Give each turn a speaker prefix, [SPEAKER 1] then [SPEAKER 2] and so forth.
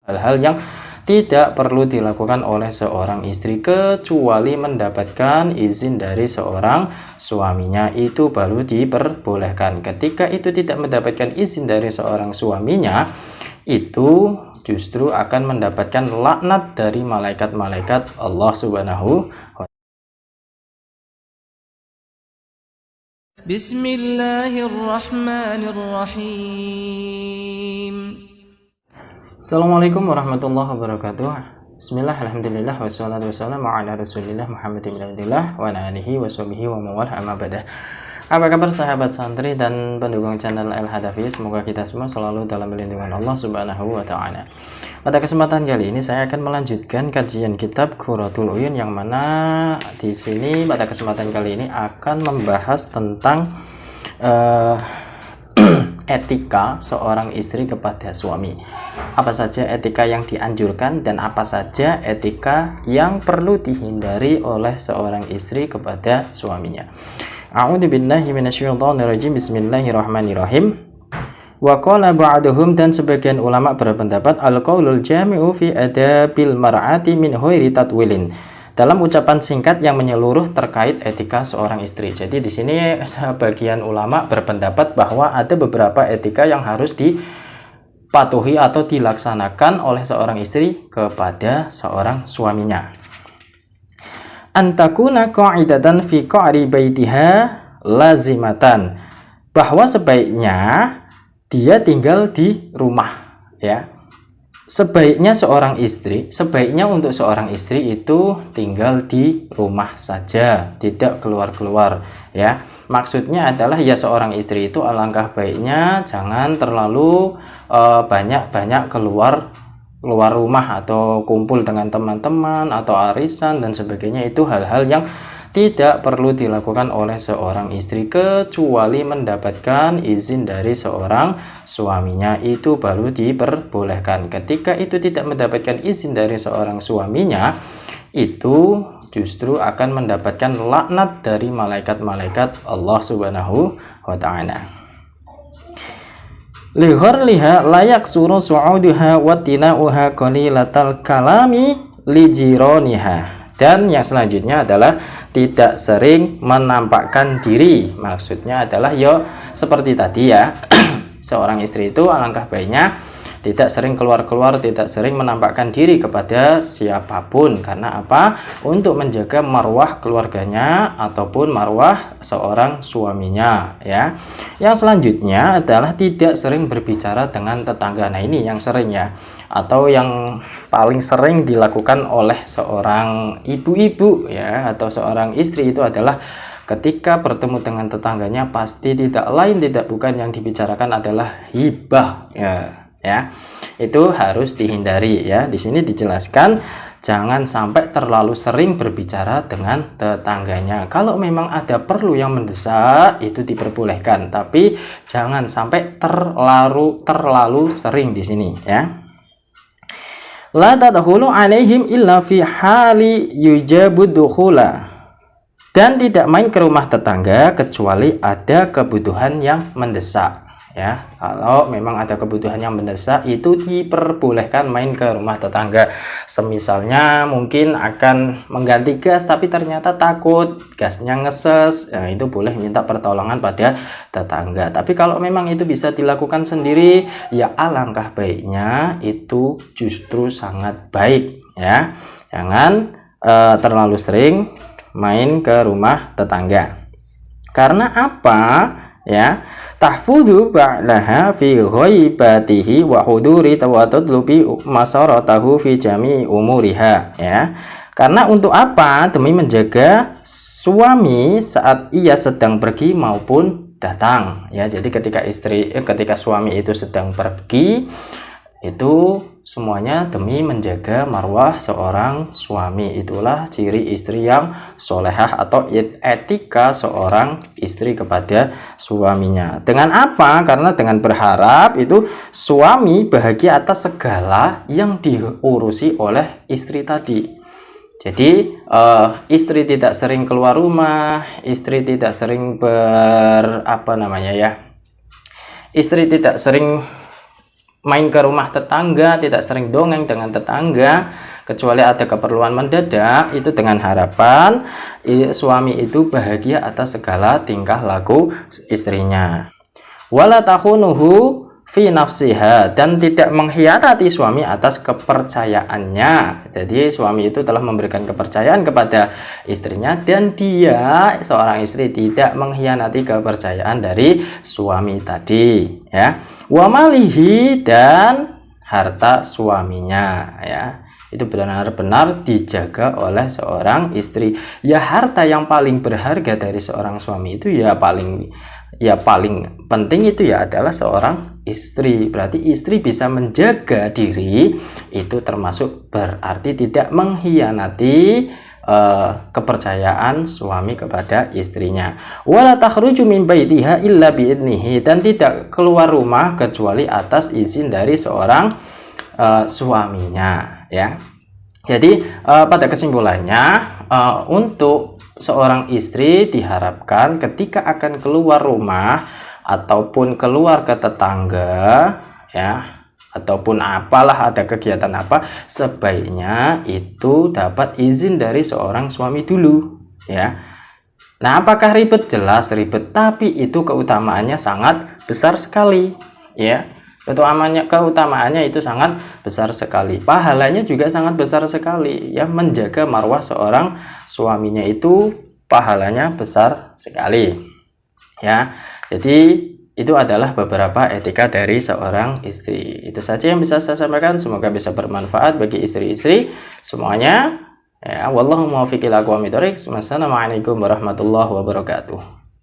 [SPEAKER 1] hal-hal yang tidak perlu dilakukan oleh seorang istri kecuali mendapatkan izin dari seorang suaminya, itu baru diperbolehkan. Ketika itu tidak mendapatkan izin dari seorang suaminya, itu justru akan mendapatkan laknat dari malaikat-malaikat Allah Subhanahu wa Ta'ala.
[SPEAKER 2] Bismillahirrahmanirrahim.
[SPEAKER 1] Assalamualaikum warahmatullahi wabarakatuh. Bismillah, alhamdulillah, wassalatu wassalamu ala rasulillah Muhammad ibn Abdillah wa ala alihi wa sahbihi wa mawal amma ba'dah. Apa kabar sahabat santri dan pendukung channel El Hadafi? Semoga kita semua selalu dalam lindungan Allah Subhanahu wa Ta'ala. Pada kesempatan kali ini saya akan melanjutkan kajian kitab Qurratul Uyun, yang mana di sini pada kesempatan kali ini akan membahas tentang etika seorang istri kepada suami. Apa saja etika yang dianjurkan dan apa saja etika yang perlu dihindari oleh seorang istri kepada suaminya. A'udzubillahi minasyaitonirrajim. Bismillahirrahmanirrahim. Wa qala ba'duhum, dan sebagian ulama berpendapat al-qaulul jami'u fi adabil mar'ati min ghairi tatwilin, dalam ucapan singkat yang menyeluruh terkait etika seorang istri. Jadi di sini sebagian ulama berpendapat bahwa ada beberapa etika yang harus dipatuhi atau dilaksanakan oleh seorang istri kepada seorang suaminya. Antakuna qa'idatan fi qa'ri baitiha lazimatan, bahwa sebaiknya dia tinggal di rumah, ya. Sebaiknya untuk seorang istri itu tinggal di rumah saja, tidak keluar-keluar, ya. Maksudnya adalah ya, seorang istri itu alangkah baiknya jangan terlalu banyak keluar rumah atau kumpul dengan teman-teman atau arisan dan sebagainya. Itu hal-hal yang tidak perlu dilakukan oleh seorang istri kecuali mendapatkan izin dari seorang suaminya, itu baru diperbolehkan. Ketika itu tidak mendapatkan izin dari seorang suaminya, itu justru akan mendapatkan laknat dari malaikat-malaikat Allah Subhanahu wa Ta'ala. Liha layak suruh su'uduha wa tina'uha qalilatal kalami lijironiha. Dan yang selanjutnya adalah tidak sering menampakkan diri. Maksudnya adalah seperti tadi ya, seorang istri itu alangkah baiknya tidak sering keluar-keluar, tidak sering menampakkan diri kepada siapapun. Karena apa? Untuk menjaga marwah keluarganya ataupun marwah seorang suaminya, ya. Yang selanjutnya adalah tidak sering berbicara dengan tetangga. Nah, ini yang sering ya, atau yang paling sering dilakukan oleh seorang ibu-ibu ya, atau seorang istri, itu adalah ketika bertemu dengan tetangganya pasti tidak lain tidak bukan yang dibicarakan adalah hibah, ya. Itu harus dihindari ya. Di sini dijelaskan jangan sampai terlalu sering berbicara dengan tetangganya. Kalau memang ada perlu yang mendesak, itu diperbolehkan, tapi jangan sampai terlalu sering di sini ya. La tadkhulu alaihim illa fi hali yujabud dukhula, dan tidak main ke rumah tetangga kecuali ada kebutuhan yang mendesak, ya. Kalau memang ada kebutuhan yang mendesak, itu diperbolehkan main ke rumah tetangga. Semisalnya mungkin akan mengganti gas tapi ternyata takut gasnya ngeses, nah itu boleh minta pertolongan pada tetangga. Tapi kalau memang itu bisa dilakukan sendiri, ya alangkah baiknya, itu justru sangat baik ya. Jangan terlalu sering main ke rumah tetangga. Karena apa? Ya, tahfudzu ba'laha fi ghaibatihi wa huduri tawadlubi masaratahu fi jami'i umuriha, ya. Karena untuk apa? Demi menjaga suami saat ia sedang pergi maupun datang, ya. Jadi ketika suami itu sedang pergi, itu semuanya demi menjaga marwah seorang suami. Itulah ciri istri yang solehah atau etika seorang istri kepada suaminya. Dengan apa? Karena dengan berharap itu suami bahagia atas segala yang diurusi oleh istri tadi. Jadi istri tidak sering keluar rumah, istri tidak sering istri tidak sering main ke rumah tetangga, tidak sering dongeng dengan tetangga kecuali ada keperluan mendadak, itu dengan harapan suami itu bahagia atas segala tingkah laku istrinya. Wala takhunuhu fi nafsiha, dan tidak mengkhianati suami atas kepercayaannya. Jadi suami itu telah memberikan kepercayaan kepada istrinya dan dia seorang istri tidak mengkhianati kepercayaan dari suami tadi, ya. Wa malihi, dan harta suaminya, ya. Itu benar-benar dijaga oleh seorang istri. Ya, harta yang paling berharga dari seorang suami itu ya paling penting itu ya adalah seorang istri. Berarti istri bisa menjaga diri, itu termasuk berarti tidak mengkhianati kepercayaan suami kepada istrinya. Wala takhruju min baitiha illa biidnihi, dan tidak keluar rumah kecuali atas izin dari seorang suaminya, ya. Jadi pada kesimpulannya, untuk seorang istri diharapkan ketika akan keluar rumah ataupun keluar ke tetangga, ya, ataupun apalah ada kegiatan apa, sebaiknya itu dapat izin dari seorang suami dulu, ya. Nah, apakah ribet? Jelas ribet, tapi itu keutamaannya sangat besar sekali, ya. Keutamaannya itu sangat besar sekali, pahalanya juga sangat besar sekali, ya. Menjaga marwah seorang suaminya itu pahalanya besar sekali, ya. Jadi itu adalah beberapa etika dari seorang istri. Itu saja yang bisa saya sampaikan, semoga bisa bermanfaat bagi istri-istri semuanya, ya. Wallahu muwaffiq ila aqwamit thoriq. Wassalamualaikum warahmatullahi wabarakatuh.